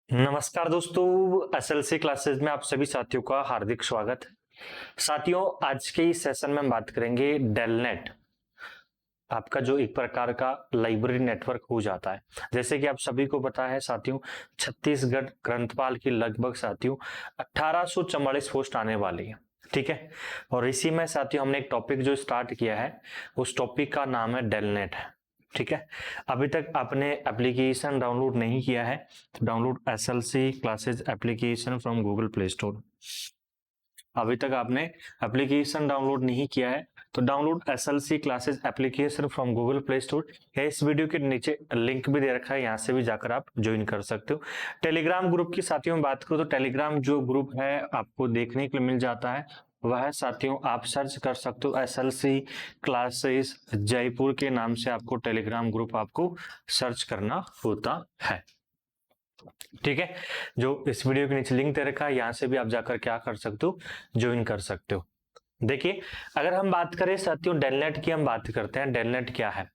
नमस्कार दोस्तों, SLC classes में आप सभी साथियों का हार्दिक स्वागत है। साथियों, आज के इस सेशन में हम बात करेंगे डेलनेट। आपका जो एक प्रकार का लाइब्रेरी नेटवर्क हो जाता है। जैसे कि आप सभी को पता है साथियों, छत्तीसगढ़ ग्रंथपाल की लगभग साथियों 1844 पोस्ट आने वाली है। ठीक है, और इसी में साथियों हमने एक टॉपिक जो स्टार्ट किया है, उस टॉपिक का नाम है डेलनेट है। ठीक है, अभी तक आपने एप्लीकेशन डाउनलोड नहीं किया है तो download SLC classes application from Google play store. अभी तक आपने एप्लीकेशन डाउनलोड नहीं किया है तो download SLC classes application from Google play store या इस वीडियो के नीचे लिंक भी दे रखा है, यहाँ से भी जाकर आप ज्वाइन कर सकते हो। टेलीग्राम ग्रुप की साथियों में बात करूं तो टेलीग्राम जो ग्रुप है आपको देखने के लिए मिल जाता है, वह साथियों आप सर्च कर सकते हो एसएलसी क्लासेस जयपुर के नाम से। आपको टेलीग्राम ग्रुप आपको सर्च करना होता है। ठीक है, जो इस वीडियो के नीचे लिंक दे रखा है, यहां से भी आप जाकर क्या कर सकते हो, ज्वाइन कर सकते हो। देखिए, अगर हम बात करें साथियों डेलनेट की, हम बात करते हैं डेलनेट क्या है।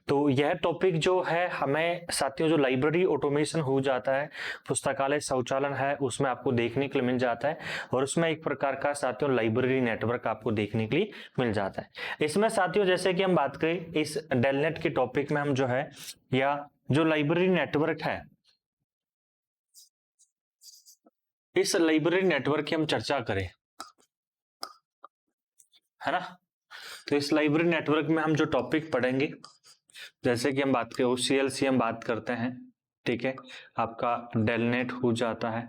तो यह टॉपिक जो है हमें साथियों जो लाइब्रेरी ऑटोमेशन हो जाता है, पुस्तकालय स्वचालन है, उसमें आपको देखने के लिए मिल जाता है। और उसमें एक प्रकार का साथियों लाइब्रेरी नेटवर्क आपको देखने के लिए मिल जाता है। इसमें साथियों जैसे कि हम बात करें इस डेलनेट के टॉपिक में, हम जो है या जो लाइब्रेरी नेटवर्क है, इस लाइब्रेरी नेटवर्क की हम चर्चा करें, है ना। तो इस लाइब्रेरी नेटवर्क में हम जो टॉपिक पढ़ेंगे, जैसे कि हम बात करें ओसीएलसी हम बात करते हैं। ठीक है, आपका डेलनेट हो जाता है।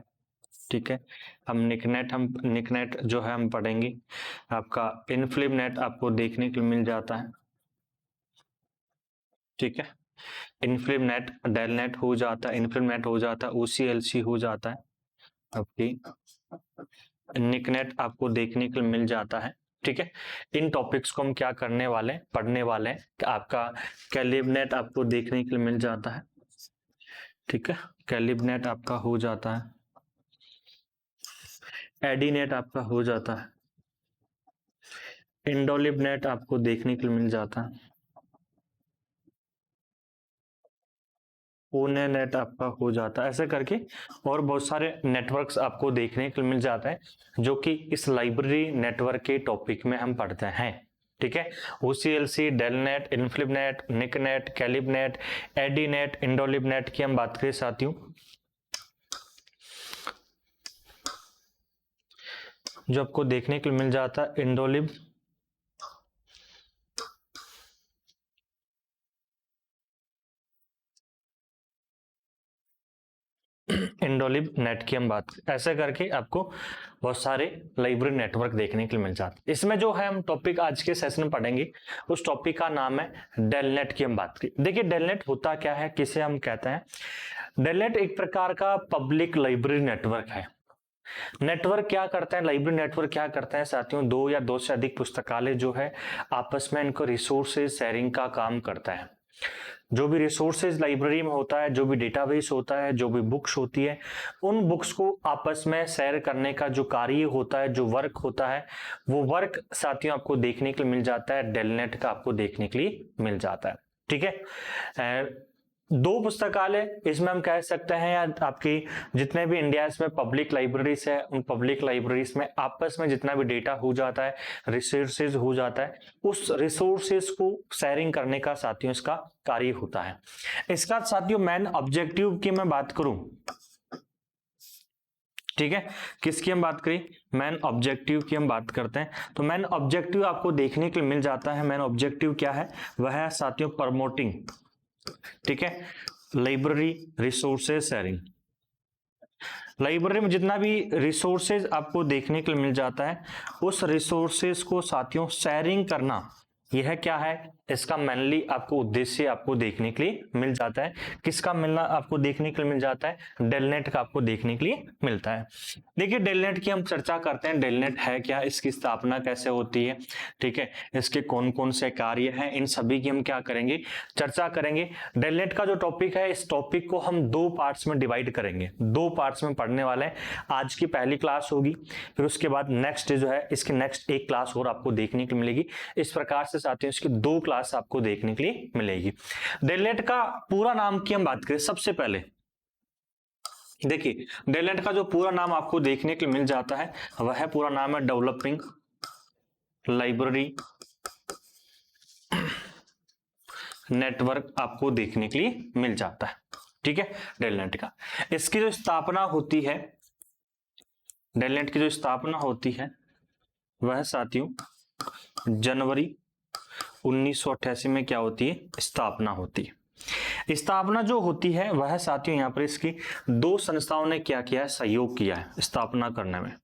ठीक है, हम निकनेट जो है हम पढ़ेंगे। आपका इनफ्लिम नेट आपको देखने के लिए मिल जाता है। ठीक है, इनफ्लिम नेट डेलनेट हो जाता है, इनफ्लिम नेट हो जाता है, ओसीएलसी हो जाता है। आपकी निकनेट आपको देखने के लिए मिल जाता है। ठीक है, इन टॉपिक्स को हम क्या करने वाले हैं, पढ़ने वाले हैं। आपका कैलिबनेट आपको देखने के लिए मिल जाता है। ठीक है, कैलिबनेट आपका हो जाता है, एडीनेट आपका हो जाता है, इंडोलिबनेट आपको देखने के लिए मिल जाता है, ओने नेट आपका हो जाता है। ऐसे करके और बहुत सारे नेटवर्क्स आपको देखने के लिए मिल जाता है, जो कि इस लाइब्रेरी नेटवर्क के टॉपिक में हम पढ़ते हैं। ठीक है, ओसीएलसी, डेलनेट, इनफ्लिबनेट, निकनेट, कैलिबनेट, एडीनेट, इंडोलिबनेट की हम बात करें साथियों, जो आपको देखने के लिए मिल जाता है इंडोलिब, इंडोलिब नेट की हम बात करें। ऐसे करके आपको बहुत सारे लाइब्रेरी नेटवर्क देखने के लिए मिल जाते हैं। इसमें जो है हम टॉपिक आज के सेशन में पढ़ेंगे, उस टॉपिक का नाम है डेलनेट की हम बात करें। देखिए, डेलनेट होता क्या है, किसे हम कहते हैं। डेलनेट एक प्रकार का पब्लिक लाइब्रेरी नेटवर्क है। नेटवर्क क्या करता है, लाइब्रेरी नेटवर्क क्या करता है साथियों, दो या दो से अधिक पुस्तकालय जो है आपस में इनको रिसोर्सेज शेयरिंग का काम करता है। जो भी रिसोर्सेज लाइब्रेरी में होता है, जो भी डेटाबेस होता है, जो भी बुक्स होती है, उन बुक्स को आपस में शेयर करने का जो कार्य होता है, जो वर्क होता है, वो वर्क साथियों आपको देखने के लिए मिल जाता है, डेलनेट का आपको देखने के लिए मिल जाता है। ठीक है, दो पुस्तकालय इसमें हम कह सकते हैं, या आपकी जितने भी इंडिया में पब्लिक लाइब्रेरीज है, उन पब्लिक लाइब्रेरीज में आपस में जितना भी डेटा हो जाता है, रिसोर्सेज हो जाता है, उस रिसोर्सेज को शेयरिंग करने का साथियों इसका कार्य होता है। इसका साथियों मेन ऑब्जेक्टिव की मैं बात करूं, ठीक है, किसकी हम बात करें, मेन ऑब्जेक्टिव की हम बात करते हैं, तो मेन ऑब्जेक्टिव आपको देखने के लिए मिल जाता है। मेन ऑब्जेक्टिव क्या है, वह है साथियों प्रमोटिंग, ठीक है, लाइब्रेरी रिसोर्सेज शेयरिंग। लाइब्रेरी में जितना भी रिसोर्सेज आपको देखने के लिए मिल जाता है, उस रिसोर्सेज को साथियों शेयरिंग करना, यह क्या है, इसका मेनली आपको उद्देश्य आपको देखने के लिए मिल जाता है। किसका मिलना आपको देखने के लिए मिल जाता है, डेलनेट का आपको देखने के लिए मिलता है। देखिए, डेलनेट की हम चर्चा करते हैं, डेलनेट है क्या, इसकी स्थापना कैसे होती है, ठीक है, इसके कौन कौन से कार्य हैं, इन सभी की हम क्या करेंगे, चर्चा करेंगे। डेलनेट का जो टॉपिक है, इस टॉपिक को हम दो पार्ट्स में डिवाइड करेंगे, दो पार्ट्स में पढ़ने वाले हैं। आज की पहली क्लास होगी, फिर उसके बाद नेक्स्ट जो है इसकी नेक्स्ट एक क्लास और आपको देखने को मिलेगी। इस प्रकार से साथियों इसकी दो क्लास आपको देखने के लिए मिलेगी। डेलनेट का पूरा नाम की हम बात करें, सबसे पहले देखिए डेलनेट का जो पूरा नाम आपको देखने के लिए मिल जाता है वह पूरा नाम है डेवलपिंग लाइब्रेरी नेटवर्क, आपको देखने के लिए मिल जाता है। ठीक है, डेलनेट का इसकी जो स्थापना होती है, डेलनेट की जो स्थापना होती है वह साथियों जनवरी 1988 में क्या होती है, स्थापना होती है। स्थापना जो होती है वह साथियों यहाँ पर इसकी दो संस्थाओं ने क्या किया है, सहयोग किया है स्थापना करने में।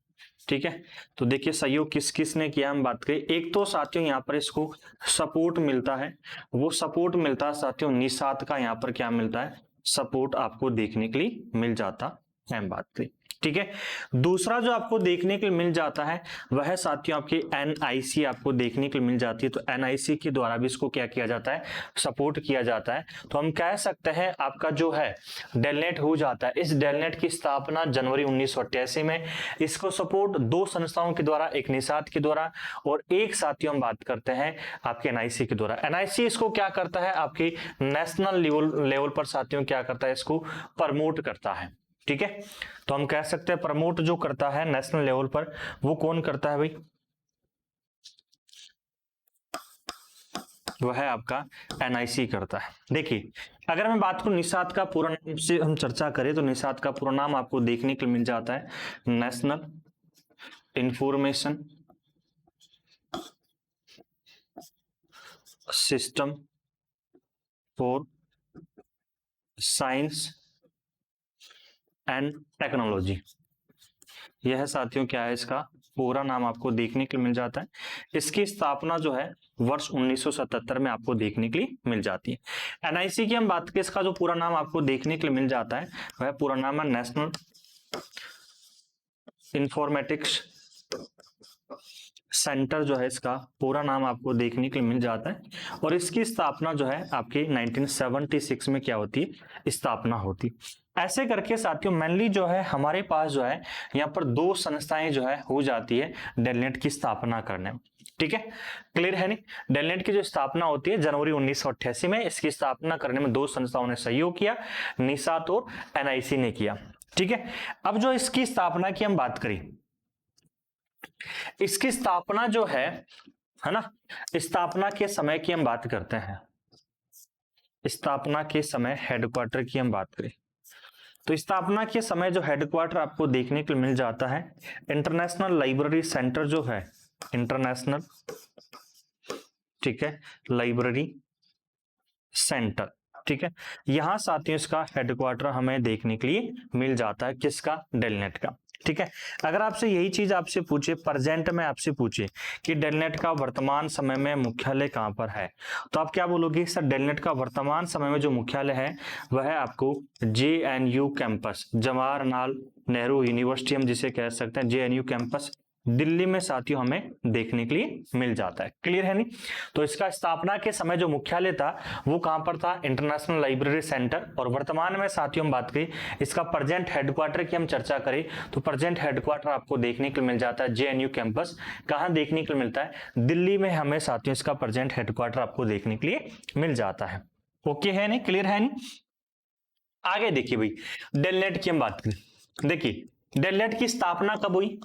ठीक है, तो देखिए सहयोग किस किस ने किया, हम बात करें। एक तो साथियों यहाँ पर इसको सपोर्ट मिलता है, वो सपोर्ट मिलता है साथियों निषाद का, यहाँ पर क्या मिलता है, सपोर्ट आपको देखने के लिए मिल जाता है, हम बात करें। ठीक है, दूसरा जो आपको देखने के लिए मिल जाता है वह साथियों आपकी एनआईसी आपको देखने के लिए मिल जाती है। तो एनआईसी के द्वारा भी इसको क्या किया जाता है, सपोर्ट किया जाता है। तो हम कह सकते हैं आपका जो है डेलनेट हो जाता है। इस डेलनेट की स्थापना जनवरी 1988 में, इसको सपोर्ट दो संस्थाओं के द्वारा, एक निषाद के द्वारा और एक साथियों हम बात करते हैं आपके एनआईसी के द्वारा। एनआईसी इसको क्या करता है, आपकी नेशनल लेवल पर साथियों क्या करता है, इसको प्रमोट करता है। ठीक है, तो हम कह सकते हैं प्रमोट जो करता है नेशनल लेवल पर वो कौन करता है भाई, वह है आपका एनआईसी करता है। देखिए अगर मैं बात करूं निषाद का पूरा नाम से हम चर्चा करें तो निषाद का पूरा नाम आपको देखने के लिए मिल जाता है national information system for science and technology. यह साथियों क्या है, इसका पूरा नाम आपको देखने के लिए मिल जाता है। इसकी स्थापना जो है वर्ष 1977 में आपको देखने के लिए मिल जाती है। एनआईसी की हम बात करें, इसका जो पूरा नाम आपको देखने के लिए मिल जाता है वह पूरा नाम है नेशनल इंफॉर्मेटिक्स सेंटर, जो है इसका पूरा नाम आपको देखने के लिए मिल जाता है। और इसकी स्थापना जो है आपकी 1976 में क्या होती है, स्थापना होती। ऐसे करके साथियों मेनली जो है हमारे पास जो है यहाँ पर दो संस्थाएं जो है हो जाती है डेलनेट की स्थापना करने में। ठीक है, क्लियर है नहीं। डेलनेट की जो स्थापना होती है जनवरी 1988 में, इसकी स्थापना करने में दो संस्थाओं ने सहयोग किया, निषाद और एनआईसी ने किया। ठीक है, अब जो इसकी स्थापना की हम बात करें, इसकी स्थापना जो है ना, स्थापना के समय की हम बात करते हैं। स्थापना के समय हेडक्वार्टर की हम बात करें तो स्थापना के समय जो हेडक्वार्टर आपको देखने को मिल जाता है इंटरनेशनल लाइब्रेरी सेंटर जो है, इंटरनेशनल, ठीक है, लाइब्रेरी सेंटर। ठीक है, यहां साथियों इसका हेडक्वार्टर हमें देखने के लिए मिल जाता है, किसका, डेलनेट का। ठीक है, अगर आपसे यही चीज आपसे पूछे, प्रेजेंट में आपसे पूछे कि डेलनेट का वर्तमान समय में मुख्यालय कहां पर है, तो आप क्या बोलोगे, सर डेलनेट का वर्तमान समय में जो मुख्यालय है वह है आपको JNU campus, Jawaharlal Nehru university हम जिसे कह सकते हैं, जेएनयू कैंपस दिल्ली में साथियों हमें देखने के लिए मिल जाता है। क्लियर है नहीं। तो इसका स्थापना के समय जो मुख्यालय था वो कहां पर था, इंटरनेशनल लाइब्रेरी सेंटर। और वर्तमान में साथियों हम बात करें इसका प्रेजेंट हेडक्वार्टर की हम चर्चा करें तो प्रेजेंट हेडक्वार्टर आपको देखने के लिए मिल जाता है जेएनयू कैंपस। कहां देखने के लिए मिलता है, दिल्ली में हमें साथियों इसका प्रेजेंट हेडक्वार्टर आपको देखने के लिए मिल जाता है। ओके है नहीं, क्लियर है नहीं। आगे देखिए भाई डेलनेट की हम बात करें। देखिए डेलनेट की स्थापना कब हुई,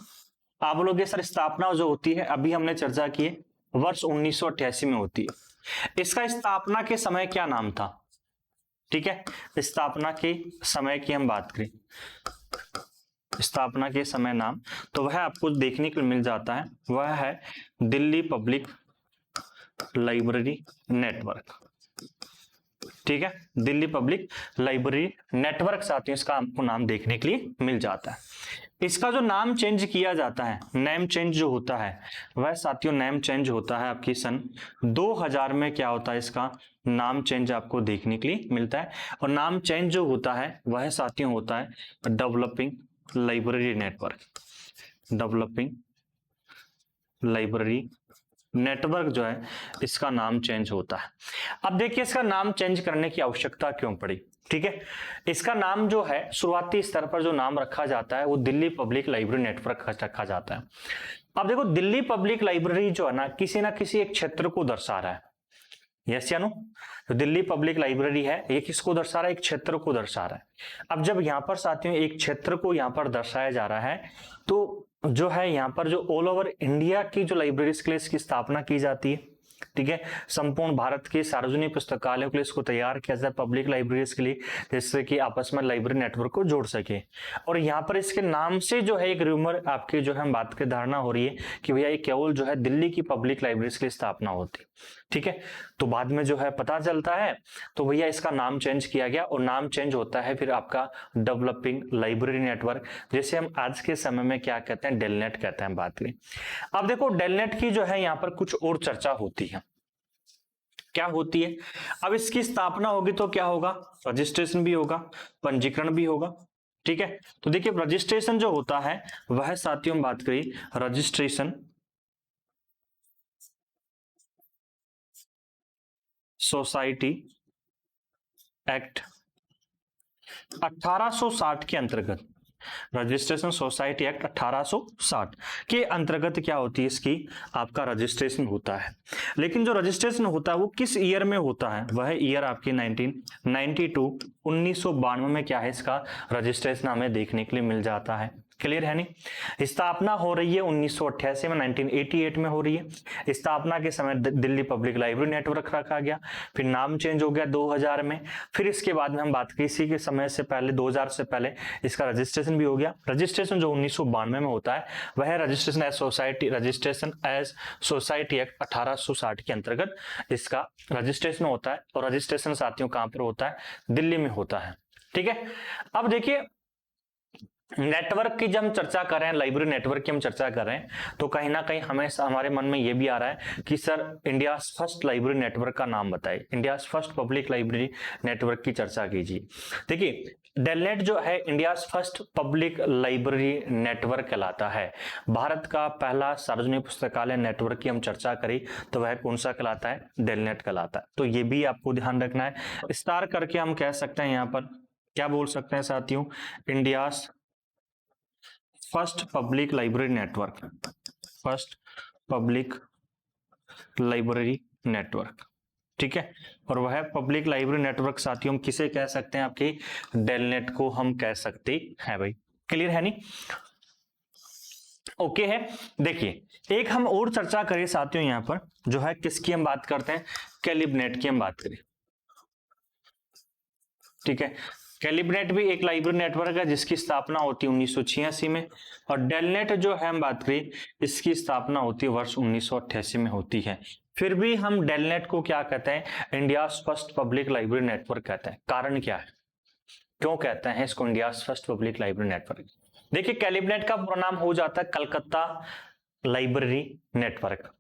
आप बोलोगे सर स्थापना जो होती है अभी हमने चर्चा की है वर्ष 1988 में होती है। इसका स्थापना के समय क्या नाम था, ठीक है, स्थापना के समय की हम बात करें, स्थापना के समय नाम तो वह आपको देखने को मिल जाता है, वह है दिल्ली पब्लिक लाइब्रेरी नेटवर्क। ठीक है, दिल्ली पब्लिक लाइब्रेरी नेटवर्क साथियों इसका आपको नाम देखने के लिए मिल जाता है। इसका जो नाम चेंज किया जाता है, नेम चेंज जो होता है वह साथियों नेम चेंज होता है आपकी सन 2000 में, क्या होता है इसका नाम चेंज आपको देखने के लिए मिलता है। और नाम चेंज जो होता है वह साथियों होता है developing library network, developing library network जो है इसका नाम चेंज होता है। अब देखिए इसका नाम चेंज करने की आवश्यकता क्यों पड़ी, ठीक है, इसका नाम जो है शुरुआती स्तर पर जो नाम रखा जाता है वो दिल्ली पब्लिक लाइब्रेरी नेटवर्क रखा जाता है। अब देखो दिल्ली पब्लिक लाइब्रेरी जो है ना किसी एक क्षेत्र को दर्शा रहा है, यस या नो? तो दिल्ली पब्लिक लाइब्रेरी है, ये किसको दर्शा रहा है? एक क्षेत्र को दर्शा रहा है। अब जब यहाँ पर साथियों एक क्षेत्र को यहाँ पर दर्शाया जा रहा है, तो जो है यहाँ पर जो ऑल ओवर इंडिया की जो लाइब्रेरीज के लिए इसकी स्थापना की जाती है, ठीक है, संपूर्ण भारत के सार्वजनिक पुस्तकालयों के लिए इसको तैयार किया जाए, पब्लिक लाइब्रेरीज के लिए, जिससे कि आपस में लाइब्रेरी नेटवर्क को जोड़ सके। और यहाँ पर इसके नाम से जो है एक रूमर आपकी जो है हम बात की धारणा हो रही है कि भैया ये केवल जो है दिल्ली की पब्लिक लाइब्रेरीज की स्थापना होती, ठीक है। तो बाद में जो है पता चलता है तो भैया इसका नाम चेंज किया गया, और नाम चेंज होता है फिर आपका डेवलपिंग लाइब्रेरी नेटवर्क, जैसे हम आज के समय में क्या कहते हैं, डेलनेट कहते हैं बात करें। अब देखो डेलनेट की जो है यहाँ पर कुछ और चर्चा होती है, क्या होती है? अब इसकी स्थापना होगी तो क्या होगा? रजिस्ट्रेशन भी होगा, पंजीकरण भी होगा, ठीक है। तो देखिए रजिस्ट्रेशन जो होता है वह साथियों हम बात करें, रजिस्ट्रेशन सोसाइटी एक्ट 1860 के अंतर्गत, रजिस्ट्रेशन सोसाइटी एक्ट 1860 के अंतर्गत क्या होती है, इसकी आपका रजिस्ट्रेशन होता है। लेकिन जो रजिस्ट्रेशन होता है वो किस ईयर में होता है? वह ईयर आपकी 1992 में क्या है, इसका रजिस्ट्रेशन हमें देखने के लिए मिल जाता है। क्लियर है नहीं? स्थापना हो रही है 1988 में, 1988 में हो रही है। स्थापना के समय दिल्ली पब्लिक लाइब्रेरी नेटवर्क रखा गया, फिर नाम चेंज हो गया 2000 में, फिर इसके बाद में हम बात की इसी के समय से पहले 2000 से पहले इसका रजिस्ट्रेशन भी हो गया। रजिस्ट्रेशन जो 1992 में होता है वह रजिस्ट्रेशन एज सोसाइटी एक्ट 1860 के अंतर्गत इसका रजिस्ट्रेशन होता है। और रजिस्ट्रेशन साथियों कहां पर होता है? दिल्ली में होता है, ठीक है। अब देखिए नेटवर्क की जब हम चर्चा कर रहे हैं, लाइब्रेरी नेटवर्क की हम चर्चा कर रहे हैं, तो कहीं ना कहीं हमें हमारे मन में यह भी आ रहा है कि sir India first library network का नाम बताइए, India first public library network की चर्चा कीजिए। देखिए डेलनेट जो है India first public library network कहलाता है। भारत का पहला सार्वजनिक पुस्तकालय नेटवर्क की हम चर्चा करें तो वह कौन सा कहलाता है? डेलनेट कहलाता है। तो ये भी आपको ध्यान रखना है, विस्तार करके हम कह सकते हैं, यहाँ पर क्या बोल सकते हैं साथियों, India first public library network, first public library network, ठीक है। और वह पब्लिक लाइब्रेरी नेटवर्क साथियों हम किसे कह सकते हैं? आपके डेलनेट को हम कह सकते हैं भाई। क्लियर है नहीं? ओके है। देखिए एक हम और चर्चा करें साथियों, यहां पर जो है किसकी हम बात करते हैं? कैलिबनेट की हम बात करें, ठीक है। कैलिबनेट भी एक लाइब्रेरी नेटवर्क है जिसकी स्थापना होती है 1986 में, और डेलनेट जो है हम बात करें इसकी स्थापना होती है वर्ष 1988 में होती है। फिर भी हम डेलनेट को क्या कहते हैं? India first public library network कहते हैं। कारण क्या है, क्यों कहते हैं इसको India first public library network? देखिए कैलिबनेट का पूरा नाम हो जाता है कलकत्ता लाइब्रेरी नेटवर्क,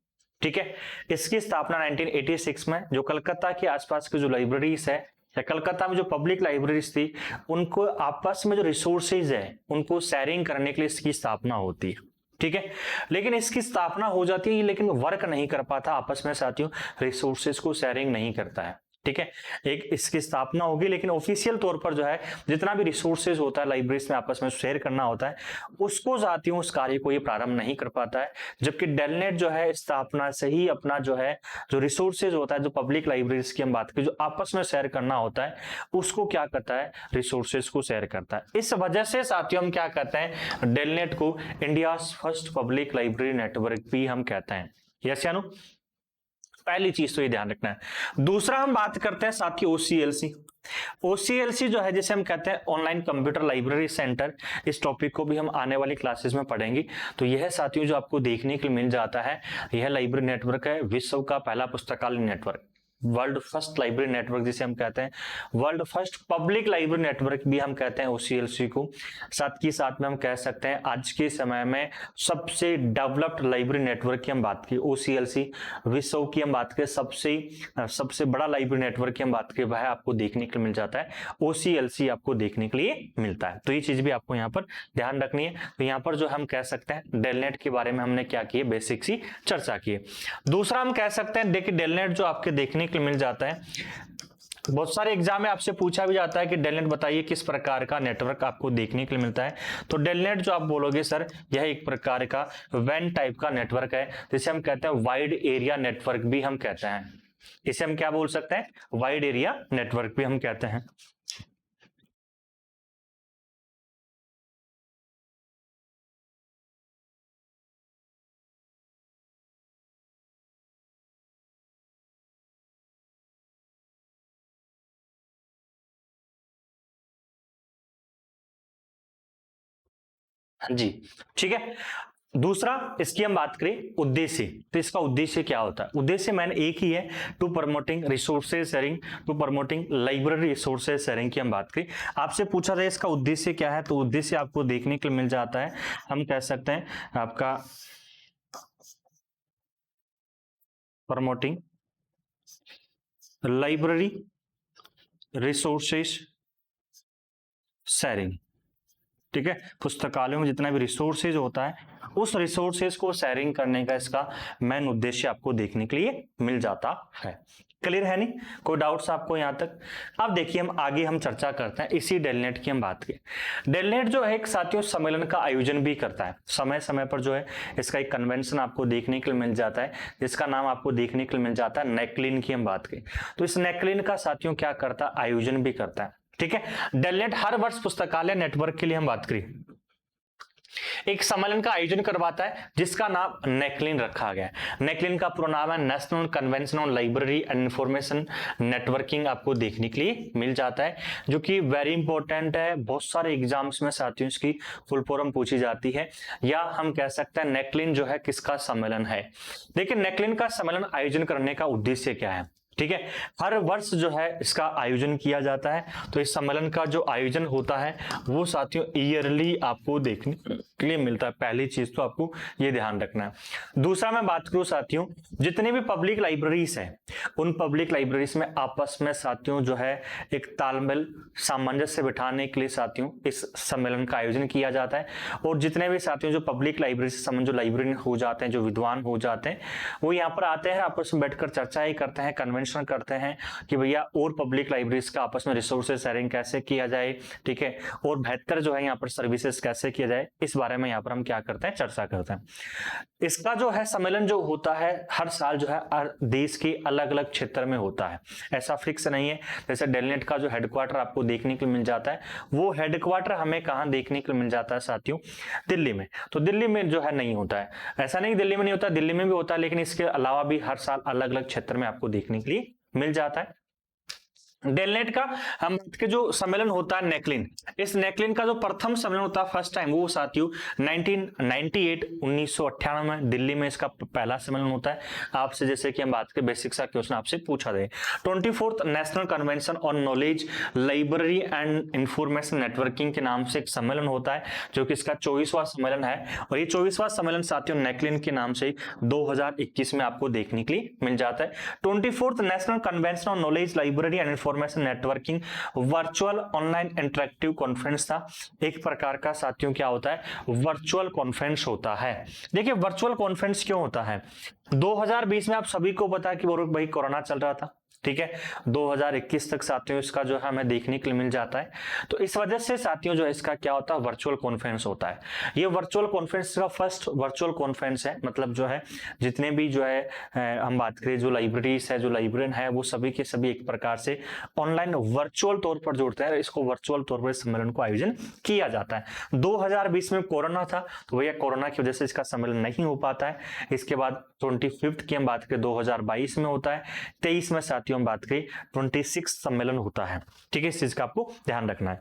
ठीक है। इसकी स्थापना 1986 में, जो कलकत्ता के आसपास की जो लाइब्रेरीज है या कलकत्ता में जो पब्लिक लाइब्रेरीज थी उनको आपस में जो रिसोर्सेज है उनको शेयरिंग करने के लिए इसकी स्थापना होती है, ठीक है। लेकिन इसकी स्थापना हो जाती है लेकिन वर्क नहीं कर पाता आपस में साथियों, रिसोर्सेज को शेयरिंग नहीं करता है, ठीक है। एक इसकी स्थापना होगी लेकिन ऑफिशियल तौर पर जो है जितना भी रिसोर्सेज होता है लाइब्रेरीज में आपस में शेयर करना होता है उसको साथियों उस कार्य को ये प्रारंभ नहीं कर पाता है। जबकि डेलनेट जो है स्थापना से ही अपना जो है जो रिसोर्सेज होता है, जो पब्लिक लाइब्रेरीज की हम बात करें जो आपस में शेयर करना होता है उसको क्या करता है? रिसोर्सेज को शेयर करता है। इस वजह से साथियों हम क्या कहते हैं? डेलनेट को India first public library network भी हम कहते हैं। यस या नो? पहली चीज तो ये ध्यान रखना है। दूसरा हम बात करते हैं साथ ही ओसीएलसी। ओसीएलसी जो है जिसे हम कहते हैं ऑनलाइन कंप्यूटर लाइब्रेरी सेंटर, इस टॉपिक को भी हम आने वाली क्लासेस में पढ़ेंगे। तो यह साथियों जो आपको देखने के लिए मिल जाता है, यह लाइब्रेरी नेटवर्क है विश्व का पहला पुस्तकालय network, world first library network जिसे हम कहते हैं, world first public library network भी हम कहते हैं ओसीएलसी को। साथ ही साथ में हम कह सकते हैं आज के समय में सबसे डेवलप्ड लाइब्रेरी नेटवर्क की हम बात की ओसीएलसी, विश्व की हम बात करें सबसे बड़ा लाइब्रेरी नेटवर्क की हम बात करें वह आपको देखने के लिए मिल जाता है, ओसीएलसी आपको देखने के लिए मिलता है। तो ये चीज भी आपको यहाँ पर ध्यान रखनी है। तो यहाँ पर जो हम कह सकते हैं डेलनेट के बारे में हमने क्या किए, बेसिक सी चर्चा की। दूसरा हम कह सकते हैं देखिए डेलनेट जो आपके देखने के लिए मिल जाता है, बहुत सारे एग्जाम में आपसे पूछा भी जाता है कि डेलनेट बताइए किस प्रकार का नेटवर्क आपको देखने के लिए मिलता है। तो डेलनेट जो आप बोलोगे सर यह एक प्रकार का वैन टाइप का नेटवर्क है जिसे हम कहते हैं वाइड एरिया नेटवर्क भी हम कहते हैं। इसे हम क्या बोल सकते हैं, वाइड एरिया नेटवर्क भी हम कहते हैं। हाँ जी, ठीक है। दूसरा, इसकी हम बात करें उद्देश्य, तो इसका उद्देश्य क्या होता है? उद्देश्य मैंने एक ही है, to promoting resources sharing, to promoting library resources sharing की हम बात करें। आपसे पूछा जाए इसका उद्देश्य क्या है, तो उद्देश्य आपको देखने के लिए मिल जाता है, हम कह सकते हैं आपका प्रमोटिंग लाइब्रेरी रिसोर्सेज शेयरिंग। ठीक है, पुस्तकालयों में जितना भी रिसोर्सेज होता है उस रिसोर्सेज को शेयरिंग करने का इसका मेन उद्देश्य आपको देखने के लिए मिल जाता है। क्लियर है नहीं, कोई डाउट्स आपको यहां तक? अब देखिए हम आगे हम चर्चा करते हैं इसी डेलनेट की हम बात करें। डेलनेट जो है एक साथियों सम्मेलन का आयोजन भी करता है, समय समय पर जो है इसका एक कन्वेंशन आपको देखने के लिए मिल जाता है, जिसका नाम आपको देखने के लिए मिल जाता है नेकलिन की हम बात करें। तो इस नेकलिन का साथियों क्या करता है, आयोजन भी करता है। ठीक है, डेलनेट हर वर्ष पुस्तकालय नेटवर्क के लिए हम बात करें एक सम्मेलन का आयोजन करवाता है जिसका नाम नेकलिन रखा गया है। नेकलिन का पूरा नाम है national convention on library and information networking, आपको देखने के लिए मिल जाता है, जो कि वेरी इंपॉर्टेंट है। बहुत सारे एग्जाम्स में साथियों इसकी फुल फॉर्म पूछी जाती है, या हम कह सकते हैं नेकलिन जो है किसका सम्मेलन है। देखिए नेकलिन का सम्मेलन आयोजन करने का उद्देश्य क्या है। ठीक है, हर वर्ष जो है इसका आयोजन किया जाता है, तो इस सम्मेलन का जो आयोजन होता है वो साथियों ईयरली आपको देखने के लिए मिलता है। पहली चीज तो आपको ये ध्यान रखना है। दूसरा मैं बात करूं साथियों, जितने भी पब्लिक लाइब्रेरीज हैं उन पब्लिक लाइब्रेरीज में आपस में साथियों जो है एक तालमेल सामंजस्य बिठाने के लिए साथियों इस सम्मेलन का आयोजन किया जाता है। और जितने भी साथियों जो पब्लिक लाइब्रेरी से संबंध जो लाइब्रेरियन हो जाते हैं, जो विद्वान हो जाते हैं, वो यहाँ पर आते हैं, आपस में बैठकर चर्चा ही करते हैं, कन्वेंशन करते हैं कि भैया और पब्लिक लाइब्रेरीज का आपस में रिसोर्सेज शेयरिंग कैसे किया जाए। ठीक है, और बेहतर जो है यहाँ पर सर्विसेज कैसे किया जाए, इस बारे में यहाँ पर हम क्या करते हैं, चर्चा करते हैं। इसका जो है सम्मेलन जो होता है हर साल जो है देश के अलग अलग क्षेत्र में होता है, ऐसा फिक्स नहीं है। जैसे डेलनेट का जो हेडक्वार्टर आपको देखने के लिए मिल जाता है, वो हेडक्वार्टर हमें कहाँ देखने के लिए मिल जाता है साथियों, दिल्ली में। तो दिल्ली में जो है नहीं होता है, ऐसा नहीं दिल्ली में नहीं होता, दिल्ली में भी होता है, लेकिन इसके अलावा भी हर साल अलग अलग क्षेत्र में आपको देखने के लिए मिल जाता है। डेलनेट का हम के जो सम्मेलन होता है नेकलिन, इस नेकलिन का जो प्रथम सम्मेलन होता है फर्स्ट टाइम, वो साथियों 1998 में दिल्ली में इसका पहला सम्मेलन होता है। आपसे जैसे कि हम बात करें बेसिक सा क्वेश्चन आपसे पूछा जाए, 24th national convention on knowledge library and information networking के नाम से एक सम्मेलन होता है, जो कि इसका 24वां सम्मेलन है। और ये 24वां सम्मेलन साथियों नेकलिन के नाम से 2021 में आपको देखने के लिए मिल जाता है। 24th national convention on knowledge library and information networking virtual online interactive conference था। एक प्रकार का साथियों क्या होता है, वर्चुअल कॉन्फ्रेंस होता है। देखिए वर्चुअल कॉन्फ्रेंस क्यों होता है, 2020 में आप सभी को पता है कि भाई कोरोना चल रहा था। ठीक है, 2021 तक साथियों इसका जो है हमें देखने के लिए मिल जाता है। तो इस वजह से साथियों जो है इसका क्या होता है, वर्चुअल कॉन्फ्रेंस होता है। ये वर्चुअल कॉन्फ्रेंस का फर्स्ट वर्चुअल कॉन्फ्रेंस है, मतलब जो है जितने भी जो है हम बात करें जो लाइब्रेरीज है, जो लाइब्रेरियन है, वो सभी के सभी एक प्रकार से ऑनलाइन वर्चुअल तौर पर जुड़ते हैं। इसको वर्चुअल तौर पर सम्मेलन को आयोजन किया जाता है। 2020 में कोरोना था, तो भैया कोरोना की वजह से इसका सम्मेलन नहीं हो पाता है। इसके बाद 25th की हम बात करें 2022 में होता है। 23 में साथियों हम बात करें 26 सम्मेलन होता है। ठीक है, इस चीज का आपको ध्यान रखना है।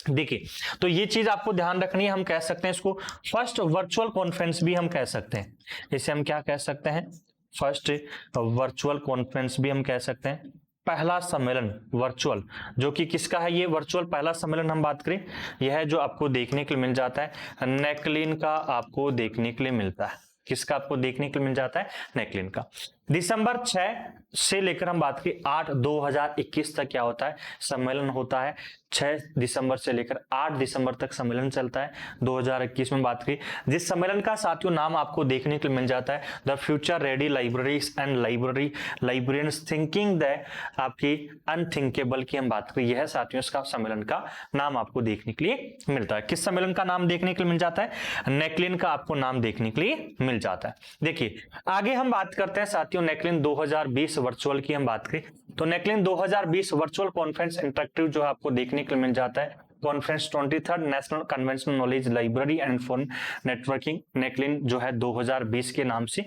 देखिए तो ये चीज आपको ध्यान रखनी है, हम कह सकते हैं इसको फर्स्ट वर्चुअल कॉन्फ्रेंस भी हम कह सकते हैं। इसे हम क्या कह सकते हैं, फर्स्ट वर्चुअल कॉन्फ्रेंस भी हम कह सकते हैं। पहला सम्मेलन वर्चुअल, जो कि किसका है, ये वर्चुअल पहला सम्मेलन हम बात करें, यह है जो आपको देखने के लिए मिल जाता है नेकलिन का, आपको देखने के लिए मिलता है। किसका आपको देखने के लिए मिल जाता है, नेकलिन का। दिसंबर 6 से लेकर हम बात करें 8 2021 तक क्या होता है, सम्मेलन होता है। 6 दिसंबर से लेकर 8 दिसंबर तक सम्मेलन चलता है 2021 में बात करें, जिस सम्मेलन का साथियों नाम आपको देखने के लिए मिल जाता है the future ready libraries and librarians thinking the आपकी अनथिंकेबल की हम बात करें, यह साथियों इसका सम्मेलन का नाम आपको देखने के लिए मिलता है। किस सम्मेलन का नाम देखने के लिए मिल जाता है, नेकलिन का आपको नाम देखने के लिए मिल जाता है। देखिए आगे हम बात करते हैं साथियों साथियों नेकलिन 2020 वर्चुअल की हम बात करें तो नेकलिन 2020 वर्चुअल कॉन्फ्रेंस इंटरेक्टिव जो आपको देखने के लिए मिल जाता है। Conference 23rd national conventional knowledge library and for networking NACLIN जो है 2020 के नाम से,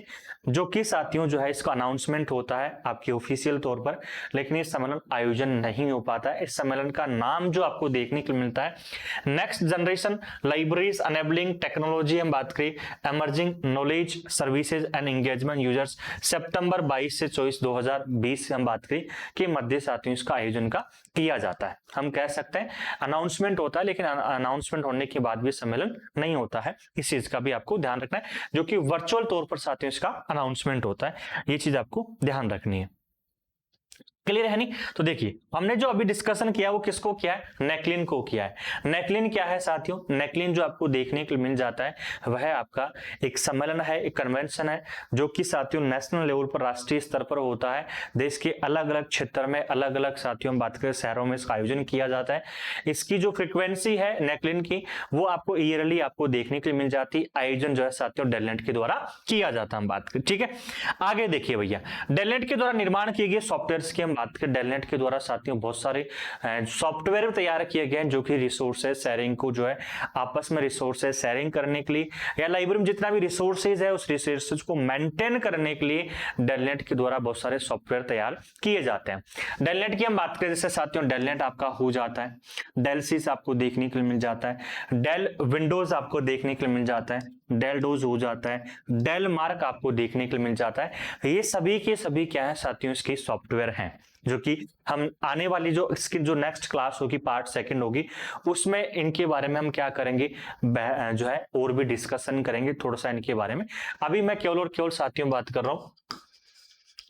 जो कि साथियों जो है इसका अनाउंसमेंट होता है आपके ऑफिशियल तौर पर, लेकिन ये सम्मेलन आयोजन नहीं हो पाता है। इस सम्मेलन का नाम जो आपको देखने को मिलता है next generation libraries enabling technology, हम बात करें emerging knowledge services and engagement users, सितंबर 22 से 24 2020 से हम बात करें कि मध्य साथियों इसका आयोजन का किया जाता है। हम कह सकते हैं अनाउंसमेंट होता है, लेकिन अनाउंसमेंट होने के बाद भी सम्मेलन नहीं होता है। इस चीज का भी आपको ध्यान रखना है, जो कि वर्चुअल तौर पर साथियों इसका अनाउंसमेंट होता है। ये चीज आपको ध्यान रखनी है। क्लियर है नहीं? तो देखिए हमने जो अभी डिस्कशन किया वो किसको किया है? नेकलिन को किया है। नेकलिन क्या है साथियों? नेकलिन जो आपको देखने को मिल जाता है वह आपका एक सम्मेलन है, एक कन्वेंशन है, जो कि साथियों नेशनल लेवल पर, राष्ट्रीय स्तर पर होता है। देश के अलग अलग क्षेत्र में, अलग अलग साथियों हम बात करें शहरों में इसका आयोजन किया जाता है। इसकी जो फ्रिक्वेंसी है नेकलिन की वो आपको ईयरली आपको देखने के लिए मिल जाती है। आयोजन जो है साथियों डेलनेट के द्वारा किया जाता है, हम बात करें। ठीक है, आगे देखिए भैया, डेलनेट के द्वारा निर्माण किए गए सॉफ्टवेयर की बात करें। डेलनेट के द्वारा साथियों बहुत सारे सॉफ्टवेयर तैयार किए गए हैं, जो कि रिसोर्सेज शेयरिंग को जो है आपस में रिसोर्सेज शेयरिंग करने के लिए, या लाइब्रेरी में जितना भी रिसोर्सेज है उस रिसोर्सेज को मेंटेन करने के लिए डेलनेट के द्वारा बहुत सारे सॉफ्टवेयर तैयार किए जाते हैं। डेलनेट की हम बात करें जैसे साथियों डेलनेट आपका हो जाता है, डेल सीस आपको देखने के लिए मिल जाता है, डेल विंडोज आपको देखने के लिए मिल जाता है, डेल डोज हो जाता है, डेल मार्क आपको देखने के लिए मिल जाता है। ये सभी के सभी क्या है साथियों इसके सॉफ्टवेयर हैं, जो कि हम आने वाली जो इसकी जो नेक्स्ट क्लास होगी पार्ट सेकंड होगी उसमें इनके बारे में हम क्या करेंगे जो है और भी डिस्कशन करेंगे थोड़ा सा इनके बारे में। अभी मैं केवल और केवल साथियों बात कर रहा हूं,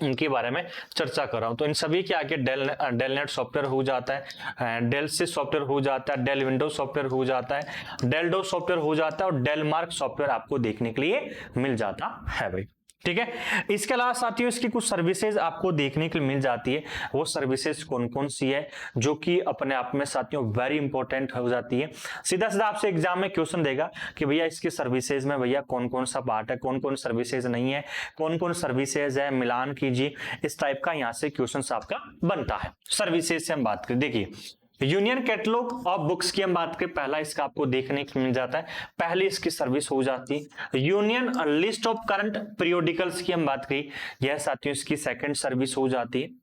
इनके बारे में चर्चा कर रहा हूं। तो इन सभी के आगे डेलनेट सॉफ्टवेयर हो जाता है, डेल सिस सॉफ्टवेयर हो जाता है, डेल विंडोज सॉफ्टवेयर हो जाता है, डेल डो सॉफ्टवेयर हो जाता है और डेल मार्क सॉफ्टवेयर आपको देखने के लिए मिल जाता है भाई। ठीक है, इसके अलावा साथियों इसकी कुछ सर्विसेज आपको देखने के लिए मिल जाती है। वो सर्विसेज कौन कौन सी है जो कि अपने आप में साथियों वेरी इंपॉर्टेंट हो जाती है। सीधा सीधा आपसे एग्जाम में क्वेश्चन देगा कि भैया इसकी सर्विसेज में भैया कौन कौन सा पार्ट है, कौन कौन सर्विसेज नहीं है, कौन कौन सर्विसेज है, मिलान कीजिए। इस टाइप का यहाँ से क्वेश्चन आपका बनता है। सर्विसेज से हम बात करें, देखिए यूनियन कैटलॉग ऑफ बुक्स की हम बात करें, पहला इसका आपको देखने को मिल जाता है, पहली इसकी सर्विस हो जाती है। Union list of current periodicals की हम बात करें, यह साथियों इसकी सेकंड सर्विस हो जाती है।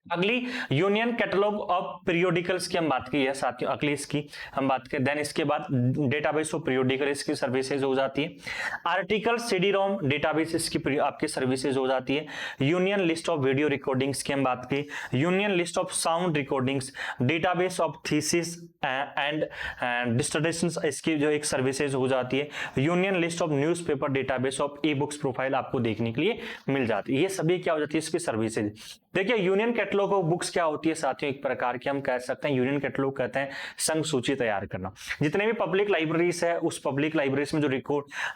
अगली यूनियन कैटलॉग ऑफ पीरियोडिकल्स की हम बात की है साथियों, अगली इसकी हम बात करें। देन इसके बाद डेटाबेस ऑफ पीरियोडिकल्स की सर्विसेज हो जाती है। आर्टिकल सीडी रोम डेटाबेस इसकी आपकी सर्विसेज हो जाती है। Union list of video recordings की हम बात की, union list of sound recordings, database of thesis and dissertations इसकी जो एक सर्विसेज हो जाती है। Union list of newspaper database of e books profile आपको देखने के लिए मिल जाती है। ये सभी क्या हो जाती है इसकी सर्विसेज। देखिए यूनियन कैटलॉग ऑफ बुक्स क्या होती है साथियों, एक प्रकार की हम कह सकते हैं यूनियन कैटलॉग कहते हैं संघ सूची तैयार करना। जितने भी पब्लिक लाइब्रेरीज है उस पब्लिक लाइब्रेरीज में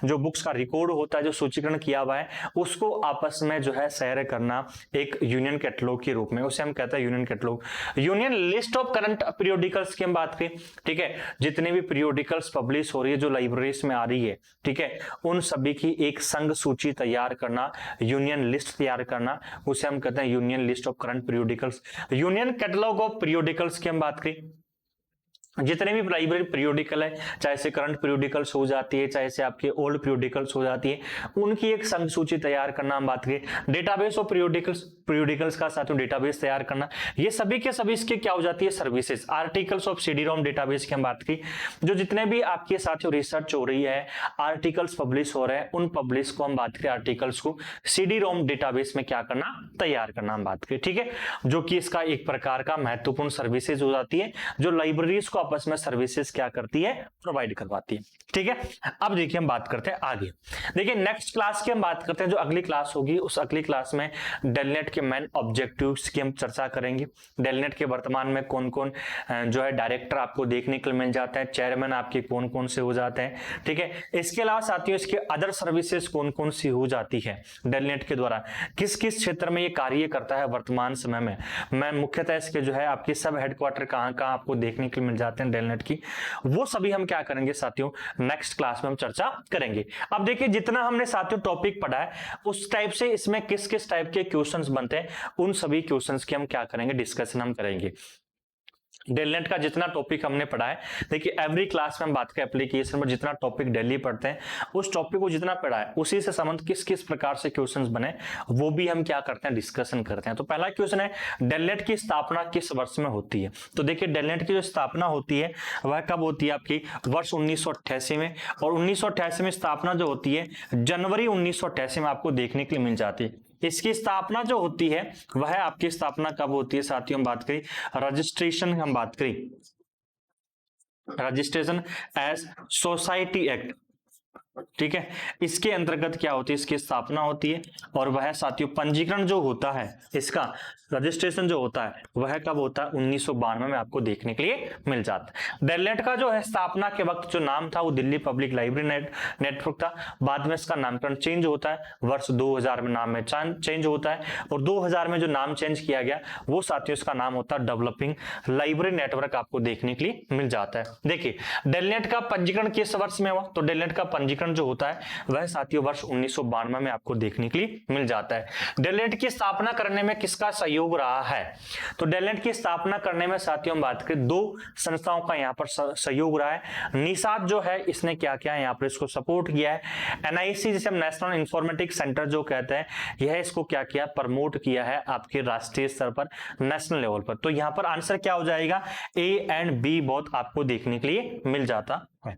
जो बुक्स का रिकॉर्ड होता है, जो सूचीकरण किया हुआ है, उसको आपस में जो है शेयर करना एक यूनियन कैटलॉग के रूप में, उसे हम कहते हैं union catalogue. Union list of current periodicals की हम बात करें, ठीक है, जितने भी पीरियोडिकल्स पब्लिश हो रही है जो लाइब्रेरीज में आ रही है, ठीक है, उन सभी की एक संघ सूची तैयार करना, यूनियन लिस्ट तैयार करना, उसे हम कहते हैं union list of current periodicals. Union catalogue of periodicals की हम बात करें, जितने भी लाइब्रेरी पीरियोडिकल है, चाहे से करंट पीरियोडिकल्स हो जाती है, चाहे से आपके ओल्ड पीरियोडिकल्स हो जाती है, उनकी एक संघ सूची तैयार करना हम बात करें। डेटाबेस ऑफ पीरियोडिकल्स का साथियों डेटाबेस तैयार करना, ये सभी के सभी इसके क्या हो जाती है services. Articles of CD ROM database की हम बात की, जो जितने भी आपके साथियों रिसर्च हो रही है, आर्टिकल्स पब्लिश हो रहे हैं, उन पब्लिश को हम बात करें, आर्टिकल्स को सीडी रोम डेटाबेस में क्या करना, तैयार करना हम बात करें। ठीक है, जो कि इसका एक प्रकार का महत्वपूर्ण सर्विसेज हो जाती है, जो लाइब्रेरीज को आपस में सर्विसेज क्या करती है, प्रोवाइड करवाती है। ठीक है, अब देखिए हम बात करते हैं आगे। देखिए नेक्स्ट क्लास की हम बात करते हैं, जो अगली क्लास होगी उस अगली क्लास में डेलनेट के मेन ऑब्जेक्टिव्स की हम चर्चा करेंगे। डेलनेट के वर्तमान में कौन कौन जो है डायरेक्टर आपको देखने को मिल जाते हैं, चेयरमैन आपके कौन कौन से हो जाते हैं, ठीक है। इसके अलावा साथियों इसके अदर सर्विसेज कौन कौन सी हो जाती है डेलनेट के द्वारा, किस किस क्षेत्र में ये कार्य करता है वर्तमान समय में। मैं मुख्यतः इसके जो है आपके सब हेडक्वार्टर कहाँ कहाँ आपको देखने को मिल जाते हैं डेलनेट की, वो सभी हम क्या करेंगे साथियों नेक्स्ट क्लास में हम चर्चा करेंगे। अब देखिए जितना हमने साथियों टॉपिक पढ़ा है उस टाइप से इसमें किस किस टाइप के क्वेश्चंस बनते हैं, उन सभी क्वेश्चंस की हम क्या करेंगे डिस्कशन हम करेंगे। डेलनेट का जितना टॉपिक हमने पढ़ा है, देखिए एवरी क्लास में हम बात करें एप्लीकेशन पर जितना टॉपिक डेली पढ़ते हैं उस टॉपिक को जितना पढ़ा है उसी से संबंध किस किस प्रकार से क्वेश्चंस बने वो भी हम क्या करते हैं डिस्कशन करते हैं। तो पहला क्वेश्चन है डेलनेट की स्थापना किस वर्ष में होती है। तो देखिए डेलनेट की जो स्थापना होती है वह कब होती है आपकी वर्ष 1988 में, और 1988 में स्थापना जो होती है जनवरी 1988 में आपको देखने के लिए मिल जाती है। इसकी स्थापना जो होती है वह आपकी स्थापना कब होती है साथियों, हम बात करें रजिस्ट्रेशन, हम बात करें रजिस्ट्रेशन एज सोसाइटी एक्ट, ठीक है, इसके अंतर्गत क्या होती है इसकी स्थापना होती है। और वह साथियों पंजीकरण जो होता है इसका रजिस्ट्रेशन जो होता है वह कब होता है 1992 में आपको देखने के लिए मिल जाता है। डेलनेट का जो है स्थापना के वक्त जो नाम था वो दिल्ली पब्लिक लाइब्रेरी नेटवर्क था। बाद में इसका नामकरण चेंज होता है, वर्ष 2000 में नाम में चेंज होता है, और 2000 में जो नाम चेंज किया गया वो साथियों इसका नाम होता है डेवलपिंग लाइब्रेरी नेटवर्क आपको देखने के लिए मिल जाता है। देखिए डेलनेट का पंजीकरण किस वर्ष में हुआ, तो डेलनेट का पंजीकरण जो होता है वह साथियों वर्ष 1992 में आपको देखने के लिए मिल जाता है। डेलनेट की स्थापना करने में किसका सहयोग रहा है, तो डेलनेट की स्थापना करने में साथियों हम बात करें दो संस्थाओं का यहाँ पर सहयोग रहा है। निसात जो है इसने क्या किया यहाँ पर इसको सपोर्ट किया है। एनआईसी जिसे हम नेशनल इंफॉर्मेटिक्स सेंटर जो कहते हैं यह इसको क्या किया प्रमोट किया है आपके राष्ट्रीय स्तर पर नेशनल लेवल पर। तो यहाँ पर आंसर क्या हो जाएगा ए एंड बी बोथ आपको देखने के लिए मिल जाता है।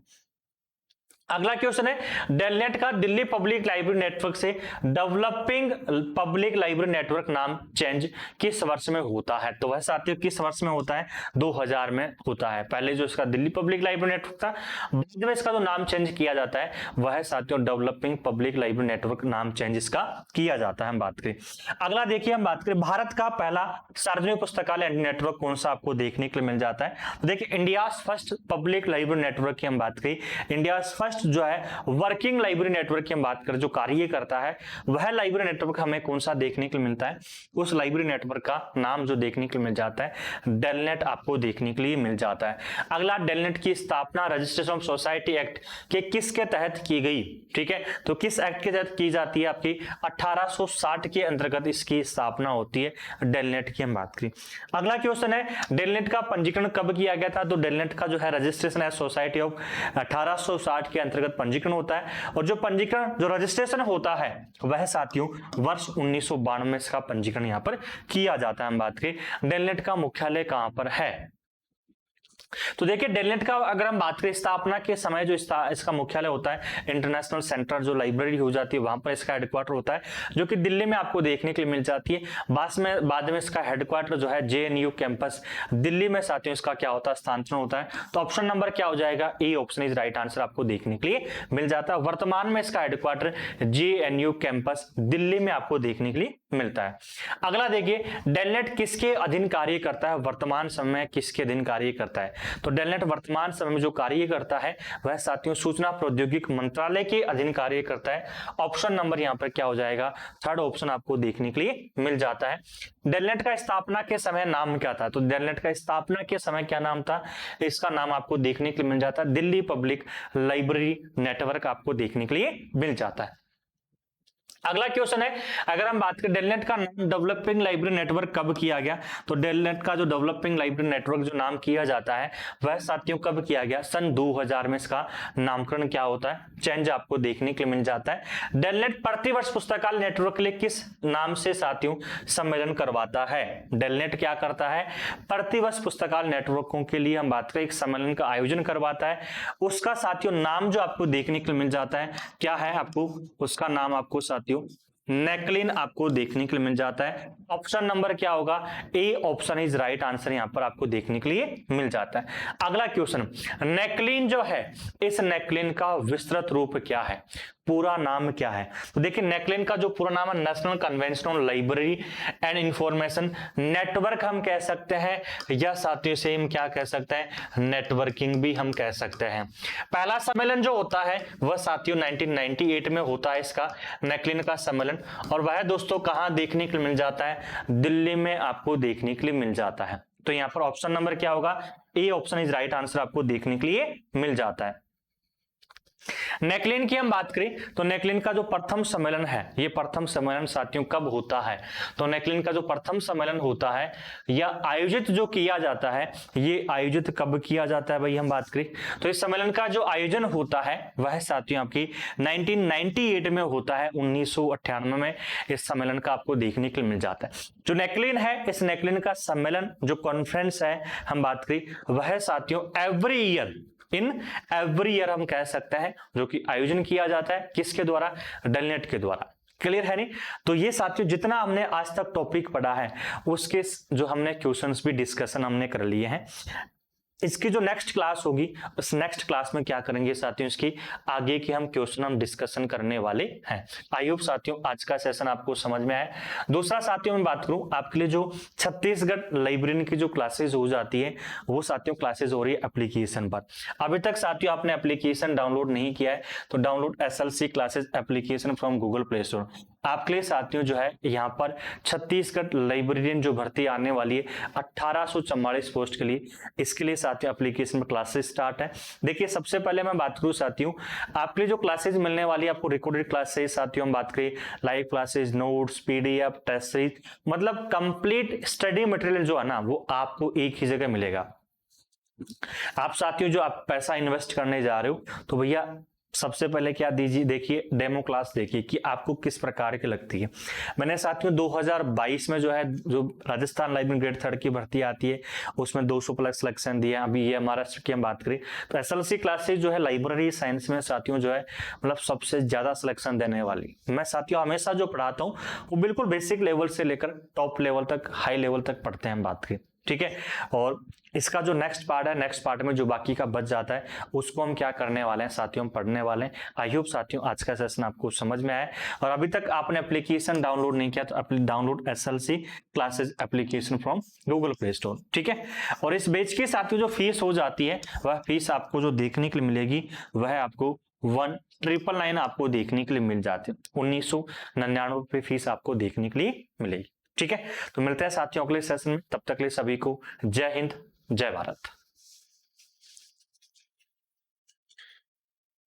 अगला क्वेश्चन है डेलनेट का दिल्ली पब्लिक लाइब्रेरी नेटवर्क से डेवलपिंग पब्लिक लाइब्रेरी नेटवर्क नाम चेंज किस वर्ष में होता है। तो वह साथियों किस वर्ष में होता है 2000 में होता है। पहले जो इसका दिल्ली पब्लिक लाइब्रेरी नेटवर्क था बाद में इसका जो नाम चेंज किया जाता है वह साथियों डेवलपिंग पब्लिक लाइब्रेरी नेटवर्क नाम चेंज इसका किया जाता है। हम बात करें अगला देखिए हम बात करें भारत का पहला सार्वजनिक पुस्तकालय नेटवर्क कौन सा आपको देखने के लिए मिल जाता है। तो देखिए India first public library network की हम बात करें, इंडिया फर्स्ट जो है वर्किंग लाइब्रेरी नेटवर्क की हम बात करें जो कार्य करता है वह लाइब्रेरी नेटवर्क हमें कौन सा देखने को मिलता है, उस लाइब्रेरी नेटवर्क का नाम जो देखने को मिल जाता है डेलनेट आपको देखने के लिए मिल जाता है। अगला डेलनेट की स्थापना रजिस्ट्रेशन ऑफ सोसाइटी एक्ट के किसके तहत की गई, ठीक है, तो किस एक्ट के तहत की जाती है आपकी 1860 के अंतर्गत इसकी स्थापना होती है डेलनेट की हम बात करें। अगला क्वेश्चन है डेलनेट का पंजीकरण कब किया गया था, तो डेलनेट का जो है रजिस्ट्रेशन एज सोसाइटी ऑफ 1860 के अंतर्गत पंजीकरण होता है, और जो पंजीकरण जो रजिस्ट्रेशन होता है वह साथियों वर्ष 1992 में इसका पंजीकरण यहां पर किया जाता है। हम बात करें डेलनेट का मुख्यालय कहां पर है, तो देखिए डेलनेट का अगर हम बात करें स्थापना के समय जो इसका मुख्यालय होता है इंटरनेशनल सेंटर जो लाइब्रेरी हो जाती है वहां पर इसका हेडक्वार्टर होता है जो कि दिल्ली में आपको देखने के लिए मिल जाती है। बाद में इसका हेडक्वार्टर जो है जेएनयू कैंपस दिल्ली में साथियों इसका क्या होता है स्थानांतरण होता है। तो ऑप्शन नंबर क्या हो जाएगा A option is right answer आपको देखने के लिए मिल जाता है। वर्तमान में इसका हेडक्वार्टर जेएनयू कैंपस दिल्ली में आपको देखने के लिए मिलता है। अगला देखिए डेलनेट किसके अधीन कार्य करता है, वर्तमान समय में किसके अधीन कार्य करता है, तो डेलनेट वर्तमान समय में जो कार्य करता है वह साथियों सूचना प्रौद्योगिकी मंत्रालय के अधीन कार्य करता है। ऑप्शन नंबर यहां पर क्या हो जाएगा थर्ड ऑप्शन आपको देखने के लिए मिल जाता है। डेलनेट का स्थापना के समय नाम क्या था, तो डेलनेट का स्थापना के समय क्या नाम था, इसका नाम आपको देखने के लिए मिल जाता है दिल्ली पब्लिक लाइब्रेरी नेटवर्क आपको देखने के लिए मिल जाता है। अगला क्वेश्चन है अगर हम बात करें डेलनेट का नाम डेवलपिंग लाइब्रेरी नेटवर्क कब किया गया, तो डेलनेट का जो डेवलपिंग लाइब्रेरी नेटवर्क जो नाम किया जाता है वह साथियों कब किया गया, सन 2000 में इसका नामकरण क्या होता है चेंज आपको देखने के लिए मिल जाता है। डेलनेट प्रतिवर्ष पुस्तकालय नेटवर्क के लिए किस नाम से साथियों सम्मेलन करवाता है, डेलनेट क्या करता है प्रतिवर्ष पुस्तकालय नेटवर्कों के लिए हम बात करें एक सम्मेलन का आयोजन करवाता है। उसका साथियों नाम जो आपको देखने के लिए मिल जाता है क्या है, आपको उसका नाम आपको साथियों नेकलिन आपको देखने के लिए मिल जाता है। ऑप्शन नंबर क्या होगा A option is right answer यहां पर आपको देखने के लिए मिल जाता है। अगला क्वेश्चन नेकलिन जो है इस नेकलिन का विस्तृत रूप क्या है, पूरा नाम क्या है? तो देखिए नेकलिन का जो पूरा नाम है national conventional library and information network हम कह सकते हैं, या साथियों सेम क्या कह सकते हैं, नेटवर्किंग भी हम कह सकते हैं। पहला सम्मेलन जो होता है वह साथियों 1998 में होता है इसका नेकलिन का सम्मेलन, और वह दोस्तों कहां देखने के लिए मिल जाता है? दिल्ली में आपको देखने के लिए मिल जाता है। तो यहां पर ऑप्शन नंबर क्या होगा? A option is right answer आपको देखने के लिए मिल जाता है। नेकलिन की हम बात करें तो नेकलिन का जो प्रथम सम्मेलन है, ये प्रथम सम्मेलन साथियों कब होता है? तो नेकलिन का जो प्रथम सम्मेलन होता है या आयोजित जो किया जाता है, ये आयोजित कब किया जाता है भाई हम बात करें तो इस सम्मेलन का जो आयोजन होता है वह साथियों आपकी 1998 में होता है। 1998 में इस सम्मेलन का आपको देखने के लिए मिल जाता है। जो नेकलिन है, इस नेकलिन का सम्मेलन जो कॉन्फ्रेंस है हम बात करें वह साथियों एवरी ईयर हम कह सकते हैं जो कि आयोजन किया जाता है किसके द्वारा? डेलनेट के द्वारा। क्लियर है नहीं? तो ये साथियों जितना हमने आज तक टॉपिक पढ़ा है उसके जो हमने क्वेश्चंस भी डिस्कशन हमने कर लिए हैं। इसकी जो नेक्स्ट क्लास होगी उस नेक्स्ट क्लास में क्या करेंगे साथियों, इसकी आगे की हम क्वेश्चन हम डिस्कशन करने वाले हैं। आई होप साथियों आज का सेशन आपको समझ में आया। दूसरा साथियों मैं बात करूं आपके लिए जो छत्तीसगढ़ लाइब्रेरी की जो क्लासेस हो जाती है वो साथियों क्लासेस हो रही है एप्लीकेशन पर। अभी तक साथियों आपने एप्लीकेशन डाउनलोड नहीं किया है तो download SLC classes application from Google play store. आपके लिए साथियों जो है यहाँ पर छत्तीसगढ़ लाइब्रेरियन जो भर्ती आने वाली है 1844 पोस्ट के लिए, इसके लिए साथियों एप्लीकेशन में क्लासेस स्टार्ट है। देखिए सबसे पहले मैं बात करूं साथियों आपके लिए जो क्लासेस मिलने वाली है आपको रिकॉर्डेड क्लासेस साथियों हम बात करें live classes, notes, PDF, test series, मतलब कंप्लीट स्टडी मटेरियल जो है ना वो आपको एक ही जगह मिलेगा। आप साथियों जो आप पैसा इन्वेस्ट करने जा रहे हो तो भैया सबसे पहले क्या दीजिए, देखिए डेमो क्लास देखिए कि आपको किस प्रकार की लगती है। मैंने साथियों 2022 में जो है जो राजस्थान लाइब्रेरी ग्रेड 3 की भर्ती आती है उसमें 200 प्लस सिलेक्शन दिया। अभी ये महाराष्ट्र की हम बात करें तो SLC क्लासेज जो है लाइब्रेरी साइंस में साथियों जो है मतलब सबसे ज्यादा सिलेक्शन देने वाली। मैं साथियों हमेशा जो पढ़ाता हूँ वो बिल्कुल बेसिक लेवल से लेकर टॉप लेवल तक, हाई लेवल तक पढ़ते हैं हम बात करें, ठीक है। और इसका जो नेक्स्ट पार्ट है, नेक्स्ट पार्ट में जो बाकी का बच जाता है उसको हम क्या करने वाले हैं साथियों, हम पढ़ने वाले हैं। आई होप साथियों आज का सेशन आपको समझ में आया और अभी तक आपने एप्लीकेशन डाउनलोड नहीं किया तो download SLC classes application from Google play store, ठीक है। और इस बैच के साथियों जो फीस हो जाती है वह फीस आपको जो देखने के लिए मिलेगी वह आपको 1999 आपको देखने के लिए मिल जाती है। 1999 फीस आपको देखने के लिए मिलेगी, ठीक है। तो मिलते हैं साथियों अगले सेशन में, तब तक के लिए सभी को जय हिंद, जय भारत।